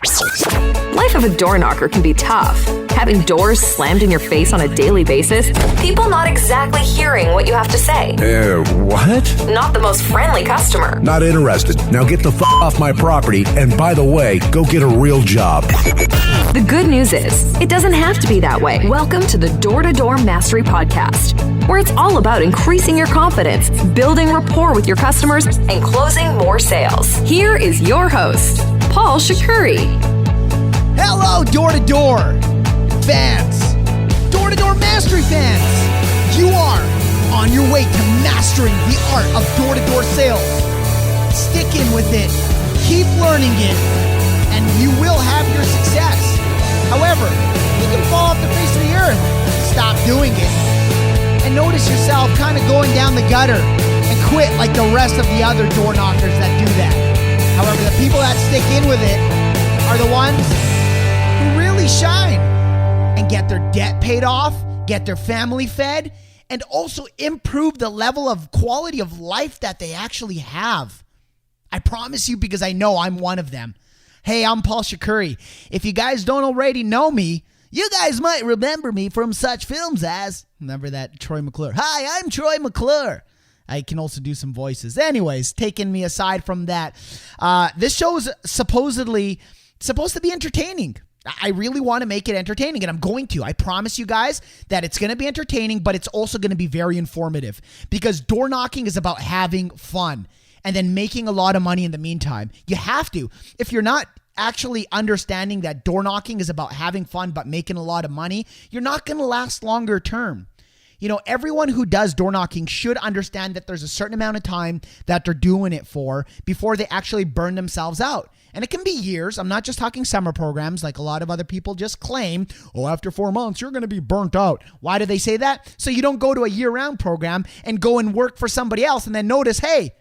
Life of a door knocker can be tough. Having doors slammed in your face on a daily basis, people not exactly hearing what you have to say. What? Not the most friendly customer. Not interested. Now get the off my property, and by the way, go get a real job. The good news is, it doesn't have to be that way. Welcome to the Door-to-Door Mastery Podcast, where it's all about increasing your confidence, building rapport with your customers, and closing more sales. Here is your host, Paul Shakuri. Hello, door-to-door fans, door-to-door mastery fans. You are on your way to mastering the art of door-to-door sales. Stick in with it, keep learning it, and you will have your success. However, you can fall off the face of the earth, stop doing it, and notice yourself kind of going down the gutter and quit like the rest of the other door knockers that do that. However, the people that stick in with it are the ones who really shine and get their debt paid off, get their family fed, and also improve the level of quality of life that they actually have. I promise you, because I know I'm one of them. Hey, I'm Paul Shakuri. If you guys don't already know me, you guys might remember me from such films as, remember that Troy McClure? Hi, I'm Troy McClure. I can also do some voices. Anyways, taking me aside from that, this show is supposedly supposed to be entertaining. I really want to make it entertaining, and I'm going to. I promise you guys that it's going to be entertaining, but it's also going to be very informative, because door knocking is about having fun and then making a lot of money in the meantime. You have to. If you're not actually understanding that door knocking is about having fun but making a lot of money, you're not going to last longer term. You know, everyone who does door knocking should understand that there's a certain amount of time that they're doing it for before they actually burn themselves out. And it can be years. I'm not just talking summer programs like a lot of other people just claim, oh, after 4 months, you're going to be burnt out. Why do they say that? So you don't go to a year-round program and go and work for somebody else and then notice, hey,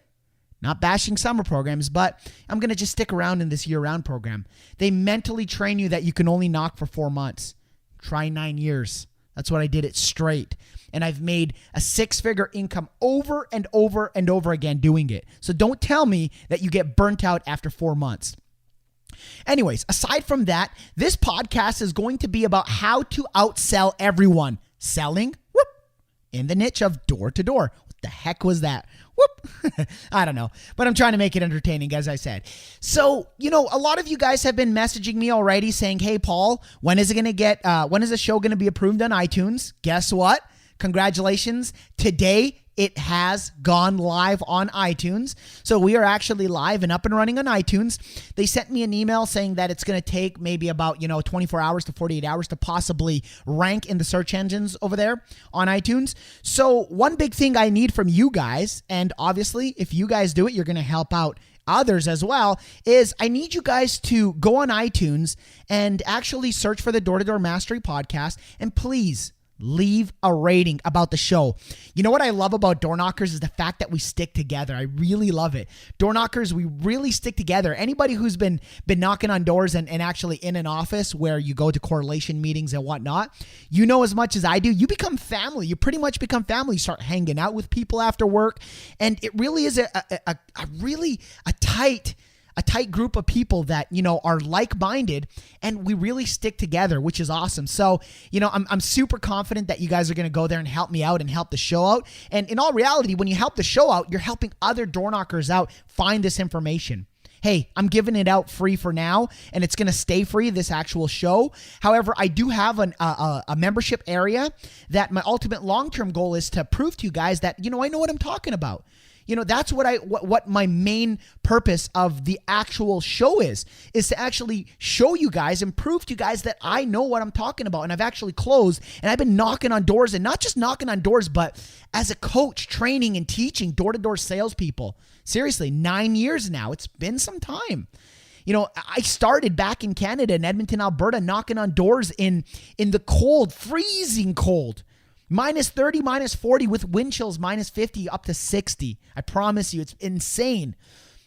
not bashing summer programs, but I'm going to just stick around in this year-round program. They mentally train you that you can only knock for 4 months. Try 9 years. That's what I did it straight. And I've made a 6-figure income over and over and over again doing it. So don't tell me that you get burnt out after 4 months. Anyways, aside from that, this podcast is going to be about how to outsell everyone. Selling, whoop, in the niche of door to door. What the heck was that? Whoop. I don't know, but I'm trying to make it entertaining, as I said. So, you know, a lot of you guys have been messaging me already saying, hey, Paul, when is the show going to be approved on iTunes? Guess what? Congratulations. Today, it has gone live on iTunes. So we are actually live and up and running on iTunes. They sent me an email saying that it's going to take maybe about, 24 hours to 48 hours to possibly rank in the search engines over there on iTunes. So one big thing I need from you guys, and obviously if you guys do it, you're going to help out others as well, is I need you guys to go on iTunes and actually search for the Door-to-Door Mastery Podcast, and please leave a rating about the show. You know what I love about door knockers is the fact that we stick together. I really love it. Door knockers, we really stick together. Anybody who's been knocking on doors and actually in an office where you go to correlation meetings and whatnot, you know as much as I do, you become family. You pretty much become family. You start hanging out with people after work, and it really is a really tight group of people that, are like-minded, and we really stick together, which is awesome. So, I'm super confident that you guys are going to go there and help me out and help the show out. And in all reality, when you help the show out, you're helping other door knockers out find this information. Hey, I'm giving it out free for now, and it's going to stay free, this actual show. However, I do have a membership area that my ultimate long-term goal is to prove to you guys that, I know what I'm talking about. That's what my main purpose of the actual show is to actually show you guys and prove to you guys that I know what I'm talking about. And I've actually closed, and I've been knocking on doors, and not just knocking on doors, but as a coach, training and teaching door-to-door salespeople. Seriously, 9 years now. It's been some time. I started back in Canada, in Edmonton, Alberta, knocking on doors in the cold, freezing cold. -30, -40 with wind chills, -50 up to 60. I promise you, it's insane.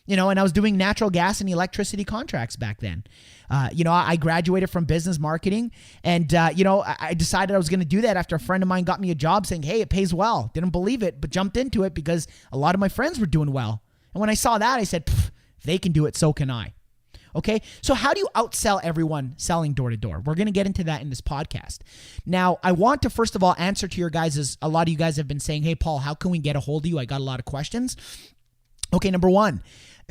And I was doing natural gas and electricity contracts back then. I graduated from business marketing, and, I decided I was going to do that after a friend of mine got me a job saying, hey, it pays well. Didn't believe it, but jumped into it because a lot of my friends were doing well. And when I saw that, I said, if they can do it, so can I. Okay, so how do you outsell everyone selling door to door? We're going to get into that in this podcast. Now, I want to first of all answer to your guys' a lot of you guys have been saying, hey, Paul, how can we get a hold of you? I got a lot of questions. Okay, number one,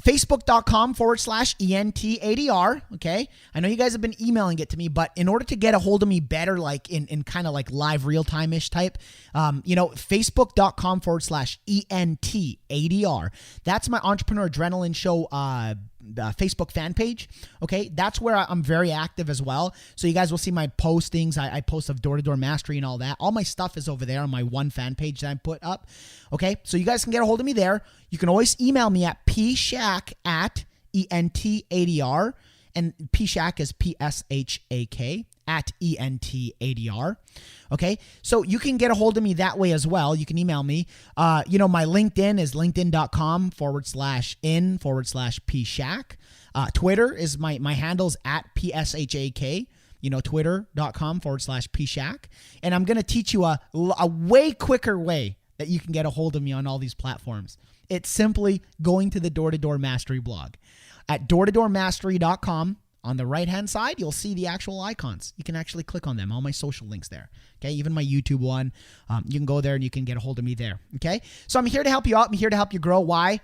Facebook.com/ENTADR. Okay. I know you guys have been emailing it to me, but in order to get a hold of me better, like in kind of like live real time-ish type, Facebook.com/ENTADR. That's my Entrepreneur Adrenaline Show Facebook fan page. Okay. That's where I'm very active as well. So you guys will see my postings. I post of door-to-door mastery and all that. All my stuff is over there on my one fan page that I put up. Okay. So you guys can get a hold of me there. You can always email me at pshak@ENTADR. And pshak is PSHAK @ENTADR. Okay. So you can get a hold of me that way as well. You can email me. My LinkedIn is linkedin.com/in/pshak. Twitter is my handles at PSHAK. Twitter.com/pshak. And I'm going to teach you a way quicker way that you can get a hold of me on all these platforms. It's simply going to the Door-to-Door Mastery blog. At doortodoormastery.com, on the right-hand side, you'll see the actual icons. You can actually click on them, all my social links there. Okay, even my YouTube one. You can go there and you can get a hold of me there. Okay, so I'm here to help you out. I'm here to help you grow. Why?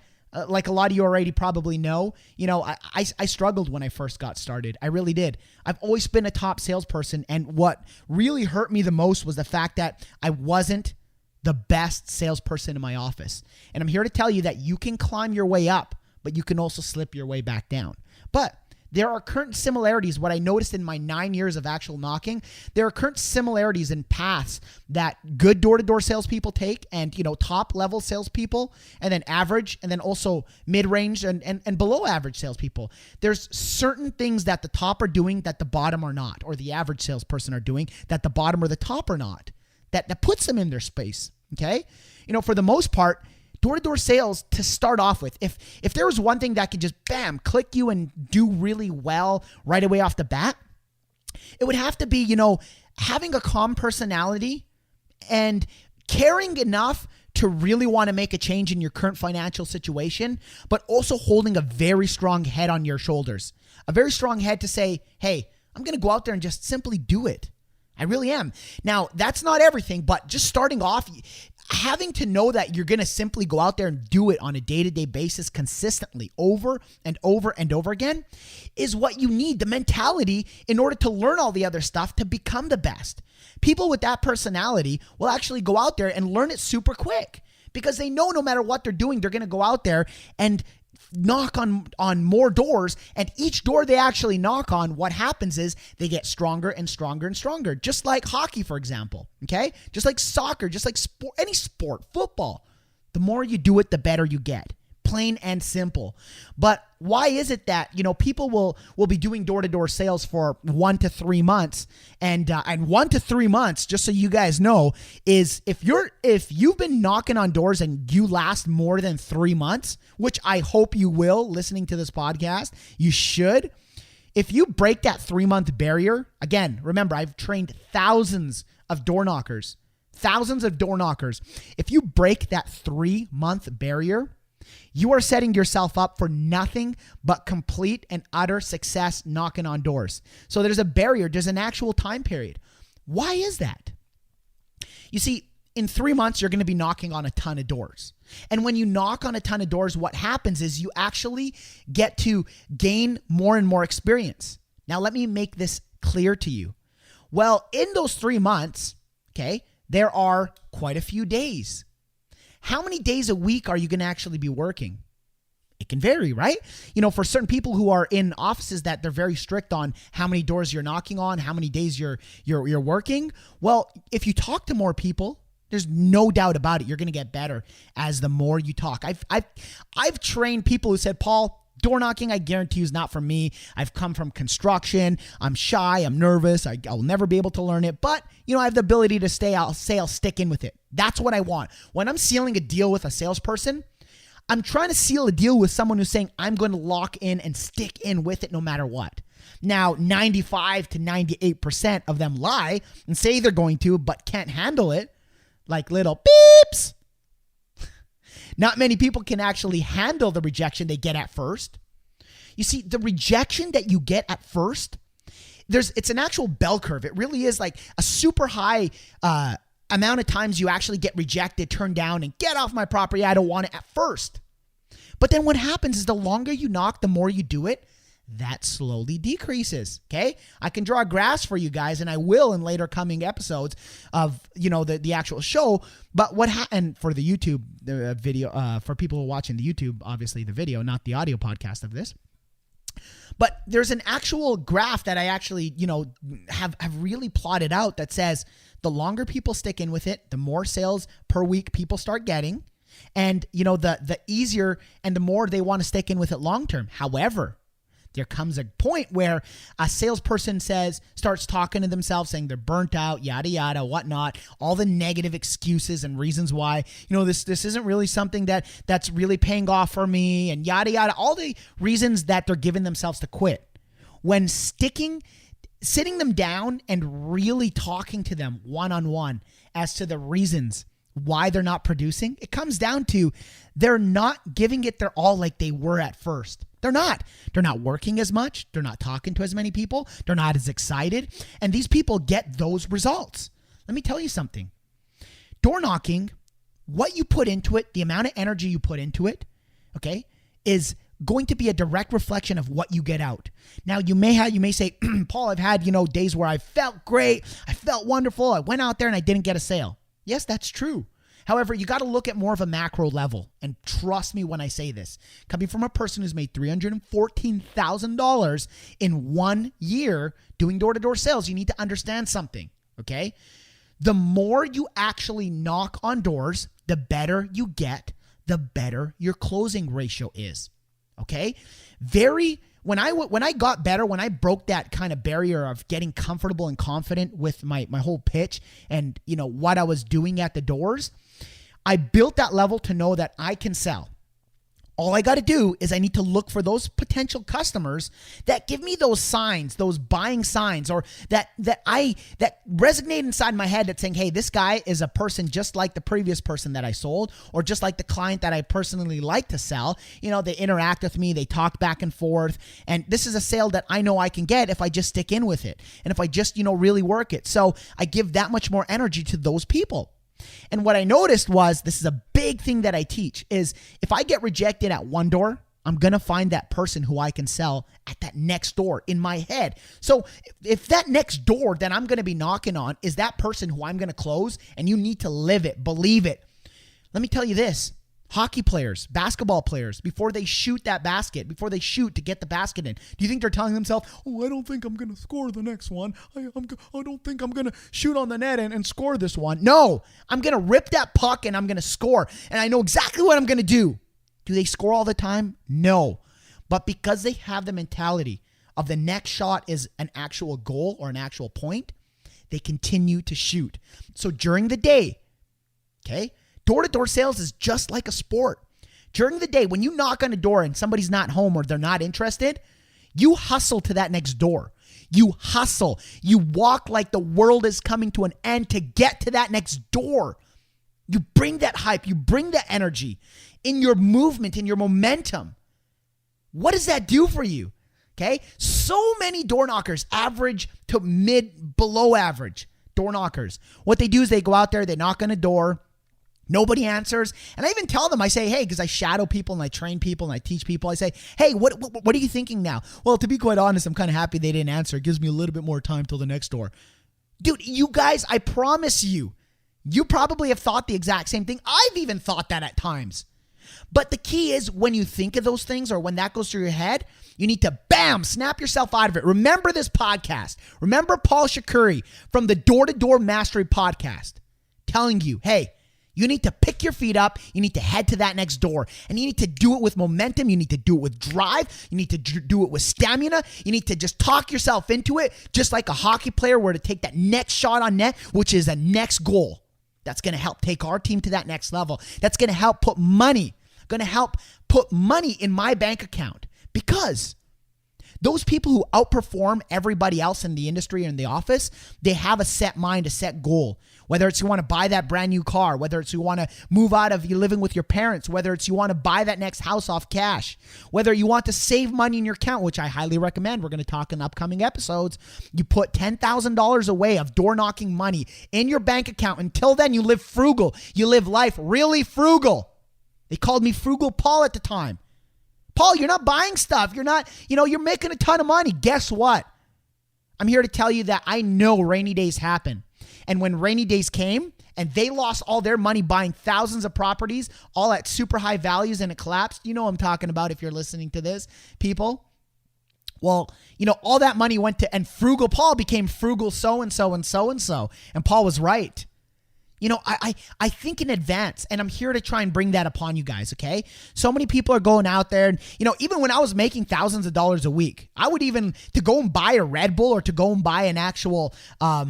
Like a lot of you already probably know, I struggled when I first got started. I really did. I've always been a top salesperson, and what really hurt me the most was the fact that I wasn't the best salesperson in my office. And I'm here to tell you that you can climb your way up, but you can also slip your way back down. But there are current similarities. What I noticed in my 9 years of actual knocking, there are current similarities in paths that good door-to-door salespeople take, and top-level salespeople, and then average, and then also mid-range and below average salespeople. There's certain things that the top are doing that the bottom are not, or the average salesperson are doing that the bottom or the top are not. That puts them in their space. Okay, for the most part, door-to-door sales, to start off with, if there was one thing that could just click you and do really well right away off the bat, it would have to be, having a calm personality and caring enough to really want to make a change in your current financial situation, but also holding a very strong head on your shoulders, a very strong head to say, hey, I'm going to go out there and just simply do it. I really am. Now, that's not everything, but just starting off, having to know that you're going to simply go out there and do it on a day-to-day basis consistently over and over and over again is what you need, the mentality, in order to learn all the other stuff to become the best. People with that personality will actually go out there and learn it super quick because they know no matter what they're doing, they're going to go out there and knock on more doors, and each door they actually knock on, what happens is they get stronger and stronger and stronger, just like hockey, for example, okay? Just like soccer, just like sport, any sport, football. The more you do it, the better you get. Plain and simple. But why is it that, people will be doing door-to-door sales for 1 to 3 months, and 1 to 3 months, just so you guys know, is if you've been knocking on doors and you last more than 3 months, which I hope you will, listening to this podcast, you should. If you break that 3-month barrier, again, remember, I've trained thousands of door knockers. If you break that 3-month barrier, you are setting yourself up for nothing but complete and utter success knocking on doors. So there's a barrier. There's an actual time period. Why is that? You see, in 3 months, you're going to be knocking on a ton of doors. And when you knock on a ton of doors, what happens is you actually get to gain more and more experience. Now, let me make this clear to you. Well, in those 3 months, okay, there are quite a few days. How many days a week are you going to actually be working? It can vary, right? For certain people who are in offices that they're very strict on how many doors you're knocking on, how many days you're working. Well, if you talk to more people, there's no doubt about it, you're going to get better as the more you talk. I've trained people who said, Paul, door knocking, I guarantee you, is not for me. I've come from construction. I'm shy. I'm nervous. I'll never be able to learn it. But, I have the ability to stay. I'll stick in with it. That's what I want. When I'm sealing a deal with a salesperson, I'm trying to seal a deal with someone who's saying, I'm going to lock in and stick in with it no matter what. Now, 95 to 98% of them lie and say they're going to, but can't handle it, like little beeps. Not many people can actually handle the rejection they get at first. You see, the rejection that you get at first, it's an actual bell curve. It really is like a super high amount of times you actually get rejected, turned down, and get off my property. I don't want it at first. But then what happens is the longer you knock, the more you do it, that slowly decreases. Okay. I can draw a graph for you guys, and I will in later coming episodes of, the actual show. But and for the YouTube video, for people who are watching the YouTube, obviously the video, not the audio podcast of this. But there's an actual graph that I actually, have really plotted out that says the longer people stick in with it, the more sales per week people start getting. And, the easier and the more they want to stick in with it long term. However, there comes a point where a salesperson starts talking to themselves, saying they're burnt out, yada, yada, whatnot, all the negative excuses and reasons why, this isn't really something that's really paying off for me, and yada, yada, all the reasons that they're giving themselves to quit. When sitting them down and really talking to them one-on-one as to the reasons why they're not producing, it comes down to they're not giving it their all like they were at first. They're not. They're not working as much. They're not talking to as many people. They're not as excited. And these people get those results. Let me tell you something. Door knocking, what you put into it, the amount of energy you put into it, okay, is going to be a direct reflection of what you get out. Now, you may say, Paul, I've had, days where I felt great. I felt wonderful. I went out there and I didn't get a sale. Yes, that's true. However, you got to look at more of a macro level. And trust me when I say this. Coming from a person who's made $314,000 in 1 year doing door-to-door sales, you need to understand something, okay? The more you actually knock on doors, the better you get, the better your closing ratio is, okay? When I got better, when I broke that kind of barrier of getting comfortable and confident with my whole pitch and, what I was doing at the doors, I built that level to know that I can sell. All I got to do is I need to look for those potential customers that give me those signs, those buying signs, or that resonate inside my head that's saying, hey, this guy is a person just like the previous person that I sold, or just like the client that I personally like to sell. They interact with me, they talk back and forth, and this is a sale that I know I can get if I just stick in with it and if I just, really work it. So I give that much more energy to those people. And what I noticed was, this is a big thing that I teach, is if I get rejected at one door, I'm going to find that person who I can sell at that next door in my head. So if that next door that I'm going to be knocking on is that person who I'm going to close, and you need to live it, believe it. Let me tell you this. Hockey players, basketball players, before they shoot that basket, before they shoot to get the basket in, do you think they're telling themselves, oh, I don't think I'm going to score the next one. I don't think I'm going to shoot on the net and score this one. No, I'm going to rip that puck and I'm going to score. And I know exactly what I'm going to do. Do they score all the time? No. But because they have the mentality of the next shot is an actual goal or an actual point, they continue to shoot. So during the day, okay, door-to-door sales is just like a sport. During the day, when you knock on a door and somebody's not home or they're not interested, you hustle to that next door. You hustle. You walk like the world is coming to an end to get to that next door. You bring that hype. You bring that energy in your movement, in your momentum. What does that do for you? Okay? So many door knockers, average to below average door knockers. What they do is they go out there, they knock on a door, nobody answers. And I even tell them, I say, hey, because I shadow people and I train people and I teach people. I say, hey, what are you thinking now? Well, to be quite honest, I'm kind of happy they didn't answer. It gives me a little bit more time till the next door. Dude, you guys, I promise you probably have thought the exact same thing. I've even thought that at times. But the key is when you think of those things or when that goes through your head, you need to, bam, snap yourself out of it. Remember this podcast. Remember Paul Shakuri from the Door-to-Door Mastery podcast telling you, hey, you need to pick your feet up. You need to head to that next door. And you need to do it with momentum. You need to do it with drive. You need to do it with stamina. You need to just talk yourself into it, just like a hockey player were to take that next shot on net, which is a next goal. That's going to help take our team to that next level. That's going to help put money in my bank account. Because Those people who outperform everybody else in the industry or in the office, they have a set mind, a set goal. Whether it's you want to buy that brand new car, whether it's you want to move out of you living with your parents, whether it's you want to buy that next house off cash, whether you want to save money in your account, which I highly recommend. We're going to talk in upcoming episodes. You put $10,000 away of door knocking money in your bank account. Until then, you live frugal. You live life really frugal. They called me Frugal Paul at the time. Paul, you're not buying stuff. You're not, you're making a ton of money. Guess what? I'm here to tell you that I know rainy days happen. And when rainy days came and they lost all their money buying thousands of properties, all at super high values, and it collapsed, you know what I'm talking about if you're listening to this, people. Well, all that money went to, and Frugal Paul became Frugal so-and-so and so-and-so. And Paul was right. I think in advance, and I'm here to try and bring that upon you guys, okay? So many people are going out there, and, even when I was making thousands of dollars a week, I would even, to go and buy a Red Bull or to go and buy an actual a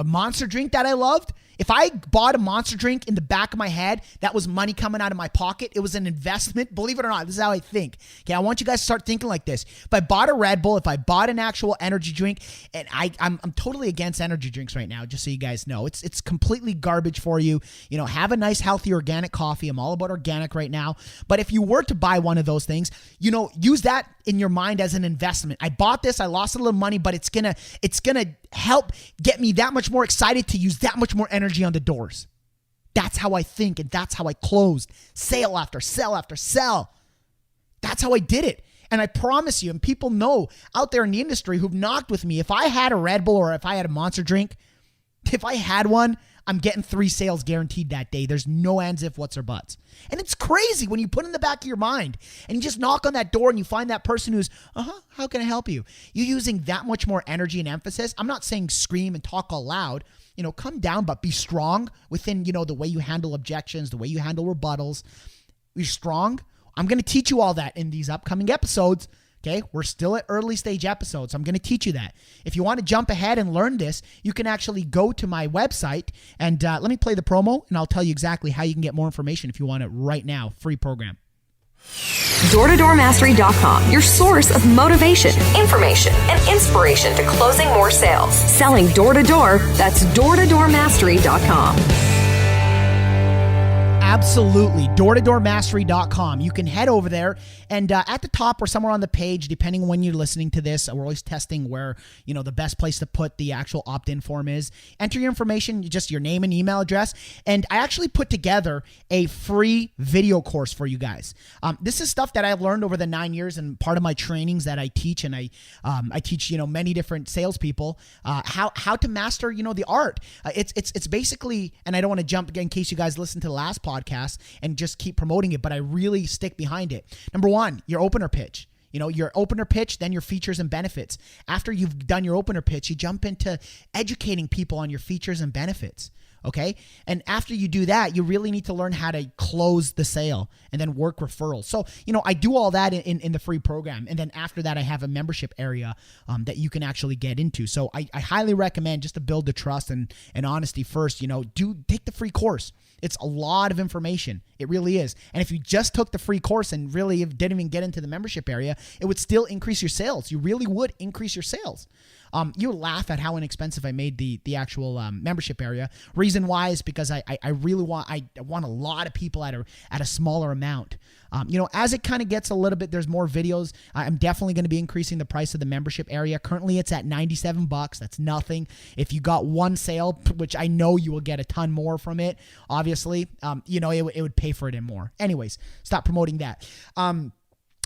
Monster drink that I loved, if I bought a Monster drink in the back of my head, that was money coming out of my pocket. It was an investment. Believe it or not, this is how I think. Okay, I want you guys to start thinking like this. If I bought a Red Bull, if I bought an actual energy drink, and I'm totally against energy drinks right now, just so you guys know. It's completely garbage for you. Have a nice, healthy, organic coffee. I'm all about organic right now. But if you were to buy one of those things, use that in your mind as an investment. I bought this, I lost a little money, but it's gonna help get me that much more excited to use that much more energy on the doors. That's how I think, and that's how I closed sale after sale after sale. That's how I did it. And I promise you, and people know out there in the industry who've knocked with me, if I had a Red Bull or if I had a Monster drink, if I had one, I'm getting 3 sales guaranteed that day. There's no ands, if, whats, or buts. And it's crazy when you put in the back of your mind and you just knock on that door and you find that person who's, how can I help you? You're using that much more energy and emphasis. I'm not saying scream and talk all loud. Come down, but be strong within, the way you handle objections, the way you handle rebuttals. You're strong. I'm going to teach you all that in these upcoming episodes. Okay, we're still at early stage episodes. So I'm going to teach you that. If you want to jump ahead and learn this, you can actually go to my website and let me play the promo, and I'll tell you exactly how you can get more information if you want it right now. Free program. DoorToDoorMastery.com, your source of motivation, information, and inspiration to closing more sales. Selling door to door. That's DoorToDoorMastery.com. Absolutely. DoorToDoorMastery.com. You can head over there, and at the top or somewhere on the page, depending on when you're listening to this, we're always testing where, the best place to put the actual opt-in form is. Enter your information, just your name and email address. And I actually put together a free video course for you guys. This is stuff that I've learned over the 9 years and part of my trainings that I teach. And I teach, many different salespeople, how to master, the art. It's basically, and I don't want to jump again in case you guys listen to the last podcast and just keep promoting it, but I really stick behind it. Number one, your opener pitch. Your opener pitch, then your features and benefits. After you've done your opener pitch, you jump into educating people on your features and benefits. Okay. And after you do that, you really need to learn how to close the sale and then work referrals. So, I do all that in the free program. And then after that, I have a membership area that you can actually get into. So I highly recommend, just to build the trust and honesty first, take the free course. It's a lot of information. It really is. And if you just took the free course and really didn't even get into the membership area, it would still increase your sales. You really would increase your sales. You would laugh at how inexpensive I made the actual membership area. Reason why is because I really want a lot of people at a smaller amount. As it kind of gets a little bit, there's more videos. I'm definitely going to be increasing the price of the membership area. Currently, it's at $97. That's nothing. If you got one sale, which I know you will get a ton more from it, obviously, it would pay for it and more. Anyways, stop promoting that.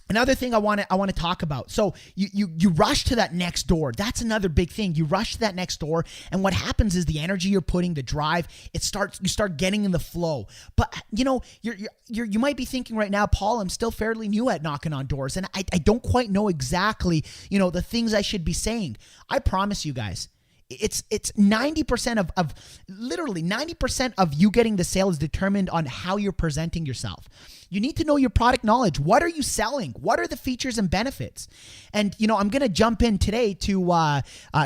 Another thing I want to talk about. So you rush to that next door. That's another big thing. You rush to that next door, and what happens is the energy you're putting, the drive, you start getting in the flow. But you might be thinking right now, Paul, I'm still fairly new at knocking on doors, and I don't quite know exactly the things I should be saying. I promise you guys, it's 90% of literally 90% of you getting the sale is determined on how you're presenting yourself. You need to know your product knowledge. What are you selling? What are the features and benefits? And, I'm going to jump in today to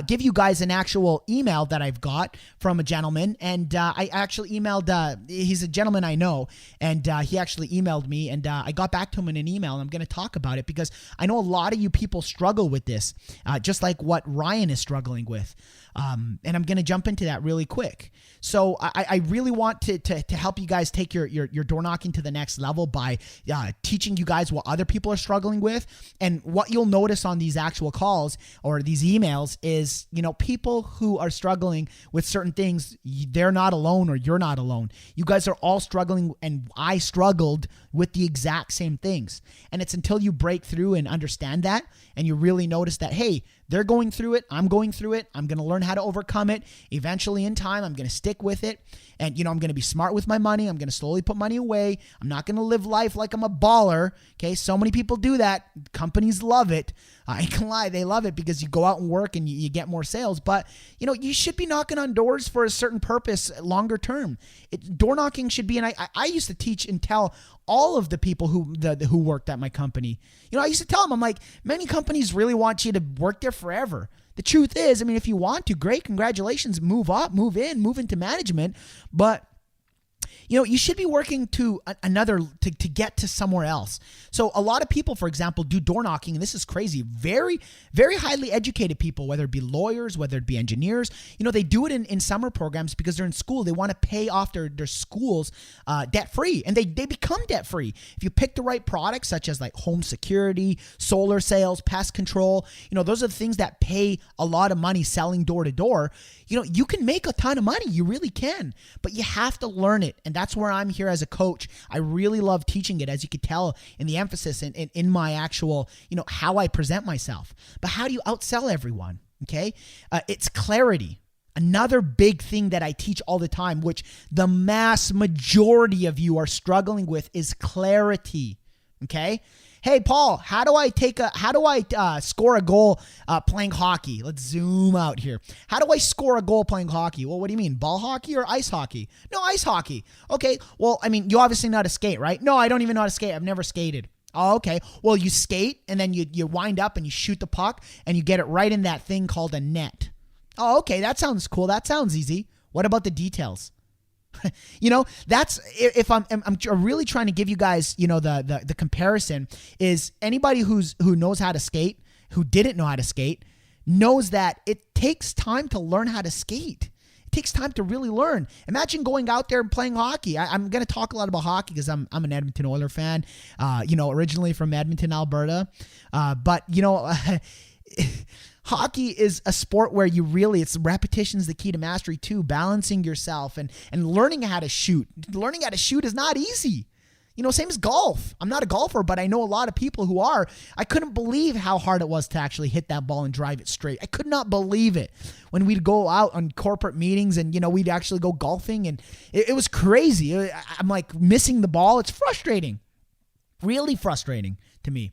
give you guys an actual email that I've got from a gentleman. And I actually emailed, he's a gentleman I know, and he actually emailed me, and I got back to him in an email, and I'm going to talk about it because I know a lot of you people struggle with this, just like what Ryan is struggling with. And I'm going to jump into that really quick. So I really want to help you guys take your door knocking to the next level by teaching you guys what other people are struggling with. And what you'll notice on these actual calls or these emails is, people who are struggling with certain things, they're not alone or you're not alone. You guys are all struggling, and I struggled with the exact same things. And it's until you break through and understand that, and you really notice that, hey, they're going through it. I'm going through it. I'm going to learn how to overcome it. Eventually in time, I'm going to stick with it. And, I'm going to be smart with my money. I'm going to slowly put money away. I'm not going to live life like I'm a baller. Okay. So many people do that. Companies love it. I ain't gonna lie. They love it because you go out and work and you get more sales. But, you should be knocking on doors for a certain purpose longer term. Door knocking should be, and I used to teach and tell all of the people who worked at my company. I used to tell them, I'm like, many companies really want you to work there forever. The truth is, if you want to, great, congratulations, move up, move into management. But you should be working to to get to somewhere else. So a lot of people, for example, do door knocking, and this is crazy. Very, very highly educated people, whether it be lawyers, whether it be engineers, they do it in summer programs because they're in school. They want to pay off their schools debt free, and they become debt free if you pick the right products, such as like home security, solar sales, pest control. Those are the things that pay a lot of money selling door to door. You can make a ton of money. You really can, but you have to learn it. And that's where I'm here as a coach. I really love teaching it, as you could tell in the emphasis and in my actual, how I present myself. But how do you outsell everyone? Okay. It's clarity. Another big thing that I teach all the time, which the mass majority of you are struggling with, is clarity. Okay. Hey, Paul, how do I score a goal playing hockey? Let's zoom out here. How do I score a goal playing hockey? Well, what do you mean? Ball hockey or ice hockey? No, ice hockey. Okay. Well, you obviously know how to skate, right? No, I don't even know how to skate. I've never skated. Oh, okay. Well, you skate and then you wind up and you shoot the puck and you get it right in that thing called a net. Oh, okay. That sounds cool. That sounds easy. What about the details? That's, if I'm really trying to give you guys, the comparison is anybody who knows how to skate, who didn't know how to skate, knows that it takes time to learn how to skate. It takes time to really learn. Imagine going out there and playing hockey. I'm going to talk a lot about hockey because I'm an Edmonton Oilers fan, originally from Edmonton, Alberta. But hockey is a sport where it's repetition is the key to mastery too, balancing yourself and learning how to shoot. Learning how to shoot is not easy. Same as golf. I'm not a golfer, but I know a lot of people who are. I couldn't believe how hard it was to actually hit that ball and drive it straight. I could not believe it when we'd go out on corporate meetings and, we'd actually go golfing, and it was crazy. I'm like missing the ball. It's frustrating, really frustrating to me.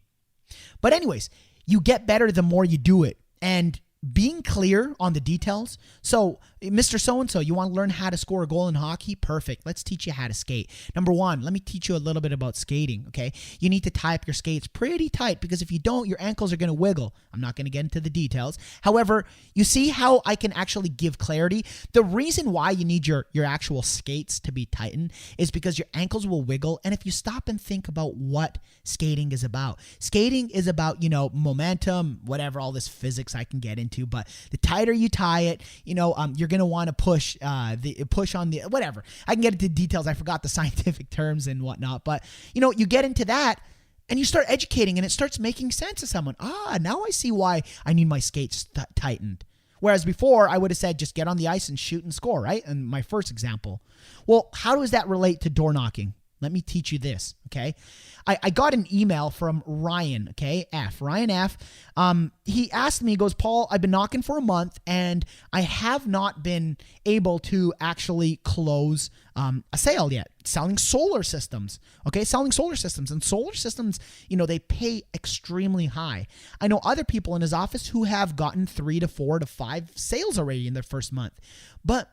But anyways, you get better the more you do it. And being clear on the details. So, Mr. So-and-so, you want to learn how to score a goal in hockey? Perfect. Let's teach you how to skate. Number one, let me teach you a little bit about skating, okay? You need to tie up your skates pretty tight because if you don't, your ankles are going to wiggle. I'm not going to get into the details. However, you see how I can actually give clarity? The reason why you need your actual skates to be tightened is because your ankles will wiggle. And if you stop and think about what skating is about momentum, whatever, all this physics I can get into. But the tighter you tie it, you're going to want to push on the whatever. I can get into details. I forgot the scientific terms and whatnot. But, you get into that and you start educating and it starts making sense to someone. Now I see why I need my skates tightened. Whereas before I would have said, just get on the ice and shoot and score, right? And my first example. Well, how does that relate to door knocking? Let me teach you this, okay? I got an email from Ryan, okay? Ryan F. He asked me, he goes, Paul, I've been knocking for a month and I have not been able to actually close a sale yet. Selling solar systems, okay? Selling solar systems. And solar systems, they pay extremely high. I know other people in his office who have gotten 3 to 4 to 5 sales already in their first month. But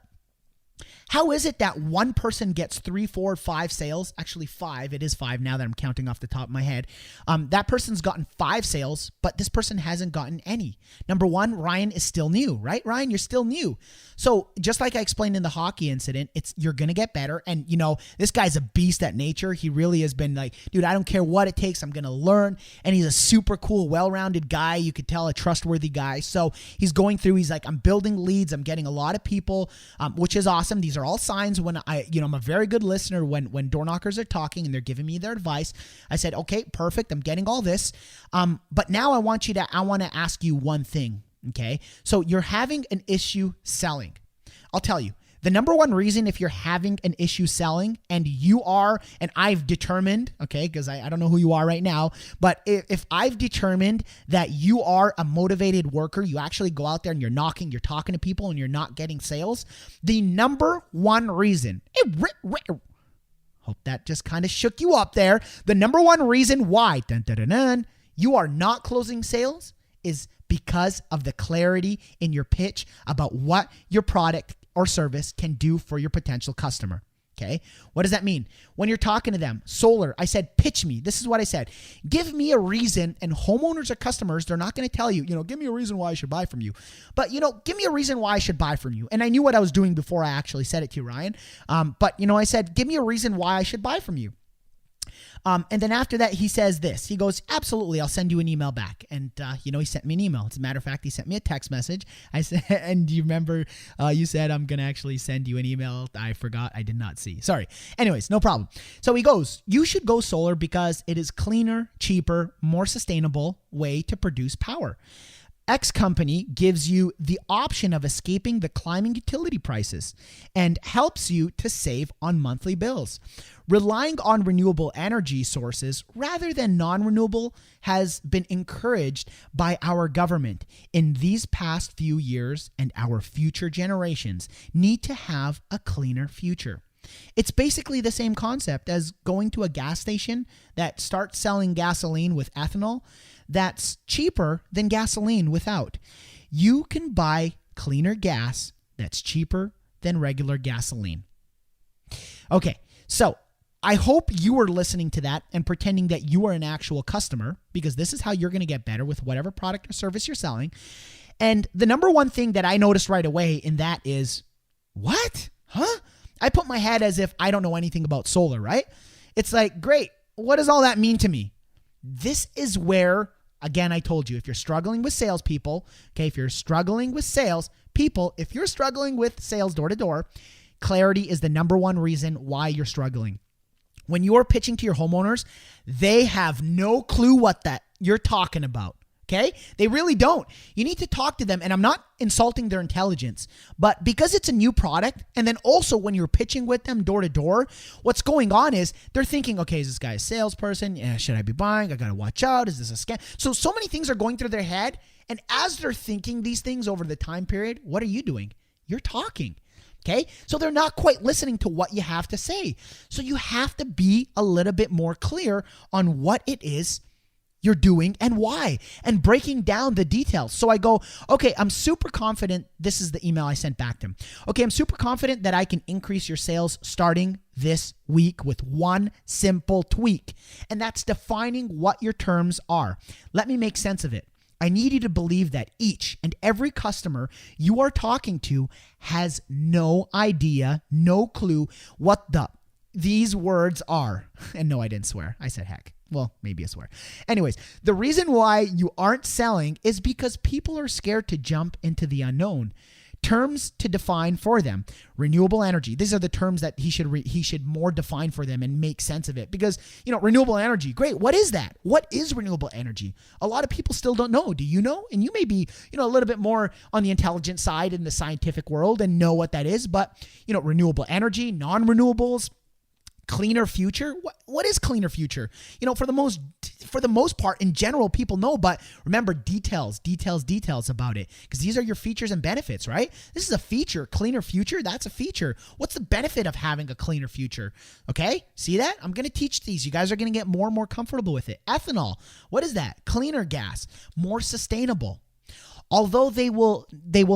how is it that one person gets 3, 4, 5 sales? Actually 5. It is 5 now that I'm counting off the top of my head. That person's gotten 5 sales, but this person hasn't gotten any. Number one, Ryan is still new, right? Ryan, you're still new. So just like I explained in the hockey incident, you're going to get better. And this guy's a beast at nature. He really has been like, dude, I don't care what it takes. I'm going to learn. And he's a super cool, well-rounded guy. You could tell a trustworthy guy. So he's going through, he's like, I'm building leads. I'm getting a lot of people, which is awesome. These are all signs when I'm a very good listener when door knockers are talking and they're giving me their advice. I said, okay, perfect. I'm getting all this. But now I want to ask you one thing. Okay. So you're having an issue selling. I'll tell you the number one reason if you're having an issue selling and I've determined, okay, because I don't know who you are right now, but if I've determined that you are a motivated worker, you actually go out there and you're knocking, you're talking to people and you're not getting sales, the number one reason, hope that just kind of shook you up there. The number one reason why you are not closing sales is because of the clarity in your pitch about what your product or service can do for your potential customer. Okay. What does that mean? When you're talking to them, solar, I said, pitch me. This is what I said. Give me a reason, and homeowners or customers, they're not going to tell you, give me a reason why I should buy from you. But, give me a reason why I should buy from you. And I knew what I was doing before I actually said it to you, Ryan. But I said, give me a reason why I should buy from you. And then after that, he says this. He goes, absolutely, I'll send you an email back. And, he sent me an email. As a matter of fact, he sent me a text message. I said, and do you remember you said I'm going to actually send you an email? I forgot. I did not see. Sorry. Anyways, no problem. So he goes, you should go solar because it is cleaner, cheaper, more sustainable way to produce power. X company gives you the option of escaping the climbing utility prices and helps you to save on monthly bills. Relying on renewable energy sources rather than non-renewable has been encouraged by our government in these past few years, and our future generations need to have a cleaner future. It's basically the same concept as going to a gas station that starts selling gasoline with ethanol that's cheaper than gasoline without. You can buy cleaner gas that's cheaper than regular gasoline. Okay, so I hope you are listening to that and pretending that you are an actual customer, because this is how you're going to get better with whatever product or service you're selling. And the number one thing that I noticed right away in that is, what? Huh? I put my head as if I don't know anything about solar, right? It's like, great. What does all that mean to me? This is where, again, I told you, if you're struggling with salespeople, okay, if you're struggling with sales people, if you're struggling with sales door to door, clarity is the number one reason why you're struggling. When you're pitching to your homeowners, they have no clue what that you're talking about. Okay? They really don't. You need to talk to them, and I'm not insulting their intelligence, but because it's a new product, and then also when you're pitching with them door to door, what's going on is they're thinking, okay, is this guy a salesperson? Yeah, should I be buying? I got to watch out. Is this a scam? So many things are going through their head, and as they're thinking these things over the time period, what are you doing? You're talking. Okay? So they're not quite listening to what you have to say. So you have to be a little bit more clear on what it is you're doing and why, and breaking down the details. So I go, okay, I'm super confident. This is the email I sent back to him. Okay, I'm super confident that I can increase your sales starting this week with one simple tweak, and that's defining what your terms are. Let me make sense of it. I need you to believe that each and every customer you are talking to has no idea, no clue what these words are. And no, I didn't swear. I said heck. Well, maybe a swear. Anyways, the reason why you aren't selling is because people are scared to jump into the unknown. Terms to define for them. Renewable energy. These are the terms that he should more define for them and make sense of it. Because, renewable energy, great. What is that? What is renewable energy? A lot of people still don't know. Do you know? And you may be, a little bit more on the intelligent side in the scientific world and know what that is. But, renewable energy, non-renewables, Cleaner future? What is cleaner future? For the most part, in general, people know, but remember details about it, because these are your features and benefits, right? This is a feature. Cleaner future, that's a feature. What's the benefit of having a cleaner future? Okay, see that? I'm going to teach these. You guys are going to get more and more comfortable with it. Ethanol, what is that? Cleaner gas, more sustainable. Although they will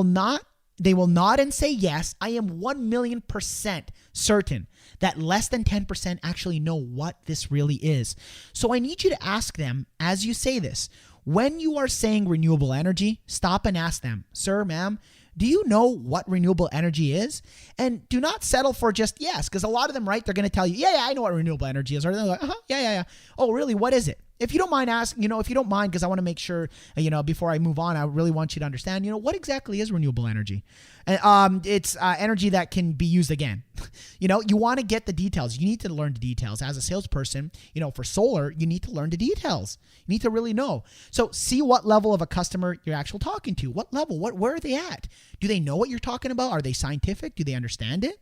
not and say yes, I am 1,000,000% certain that less than 10% actually know what this really is. So I need you to ask them as you say this. When you are saying renewable energy, stop and ask them, sir, ma'am, do you know what renewable energy is? And do not settle for just yes, because a lot of them, right, they're going to tell you, yeah, I know what renewable energy is. Or they're like, yeah. Oh, really? What is it? If you don't mind asking, if you don't mind, because I want to make sure, before I move on, I really want you to understand, what exactly is renewable energy? And it's energy that can be used again. You want to get the details. You need to learn the details. As a salesperson, for solar, you need to learn the details. You need to really know. So see what level of a customer you're actually talking to. What level? Where are they at? Do they know what you're talking about? Are they scientific? Do they understand it?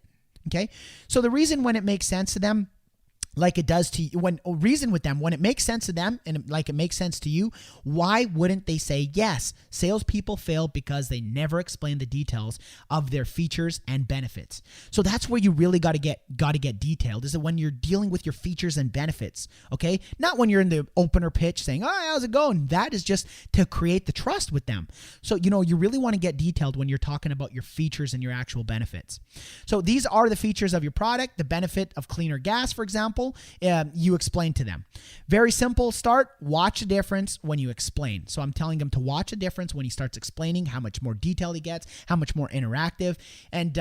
Okay. So the reason when it makes sense to them, like it does to you, when it makes sense to them and like it makes sense to you, why wouldn't they say yes? Salespeople fail because they never explain the details of their features and benefits. So that's where you really got to get detailed, is that when you're dealing with your features and benefits, okay? Not when you're in the opener pitch saying, oh, how's it going? That is just to create the trust with them. So, you really want to get detailed when you're talking about your features and your actual benefits. So these are the features of your product, the benefit of cleaner gas, for example. You explain to them. Very simple start. Watch a difference when you explain. So I'm telling him to watch a difference when he starts explaining, how much more detail he gets, how much more interactive, and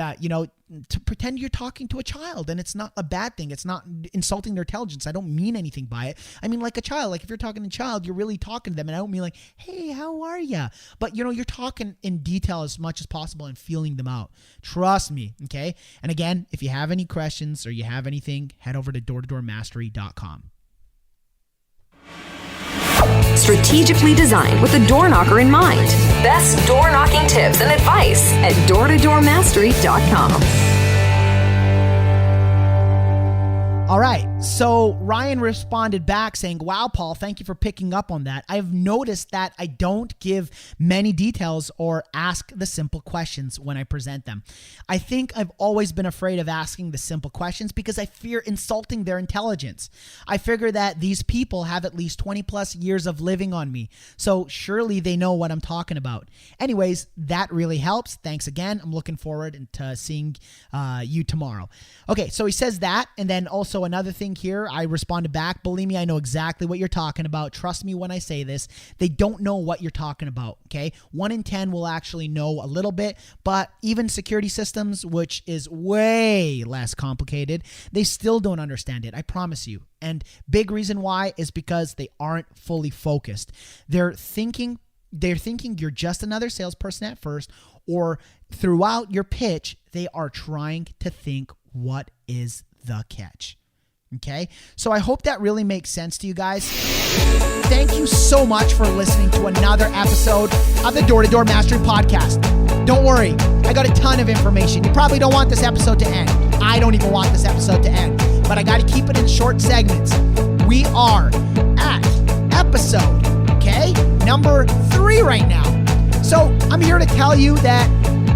to pretend you're talking to a child, and it's not a bad thing. It's not insulting their intelligence. I don't mean anything by it. I mean like a child. Like if you're talking to a child, you're really talking to them, and I don't mean like, hey, how are you? But you're talking in detail as much as possible and feeling them out. Trust me, okay? And again, if you have any questions or you have anything, head over to doortodoormastery.com. Strategically designed with the door knocker in mind. Best door knocking tips and advice at doortodoormastery.com. All right, so Ryan responded back saying, wow, Paul, thank you for picking up on that. I've noticed that I don't give many details or ask the simple questions when I present them. I think I've always been afraid of asking the simple questions because I fear insulting their intelligence. I figure that these people have at least 20 plus years of living on me, so surely they know what I'm talking about. Anyways, that really helps. Thanks again. I'm looking forward to seeing you tomorrow. Okay, so he says that, and then also another thing here, I responded back, believe me, I know exactly what you're talking about. Trust me when I say this. They don't know what you're talking about, okay? 1 in 10 will actually know a little bit, but even security systems, which is way less complicated, they still don't understand it, I promise you. And big reason why is because they aren't fully focused. They're thinking you're just another salesperson at first, or throughout your pitch, they are trying to think, what is the catch? Okay, so I hope that really makes sense to you guys. Thank you so much for listening to another episode of the Door to Door Mastery Podcast. Don't worry, I got a ton of information. You probably don't want this episode to end. I don't even want this episode to end, but I got to keep it in short segments. We are at episode, number 3 right now. So I'm here to tell you that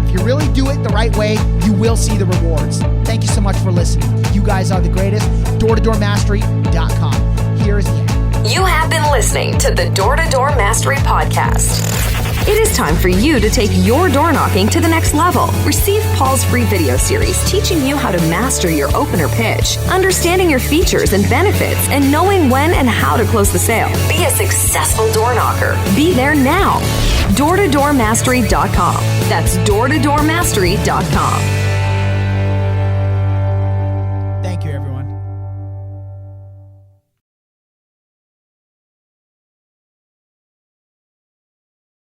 if you really do it the right way, you will see the rewards. Thank you so much for listening. You guys are the greatest. doortodoormastery.com. Here is the end. You have been listening to the Door to Door Mastery Podcast. It is time for you to take your door knocking to the next level. Receive Paul's free video series teaching you how to master your opener pitch, understanding your features and benefits, and knowing when and how to close the sale. Be a successful door knocker. Be there now. doortodoormastery.com. That's doortodoormastery.com.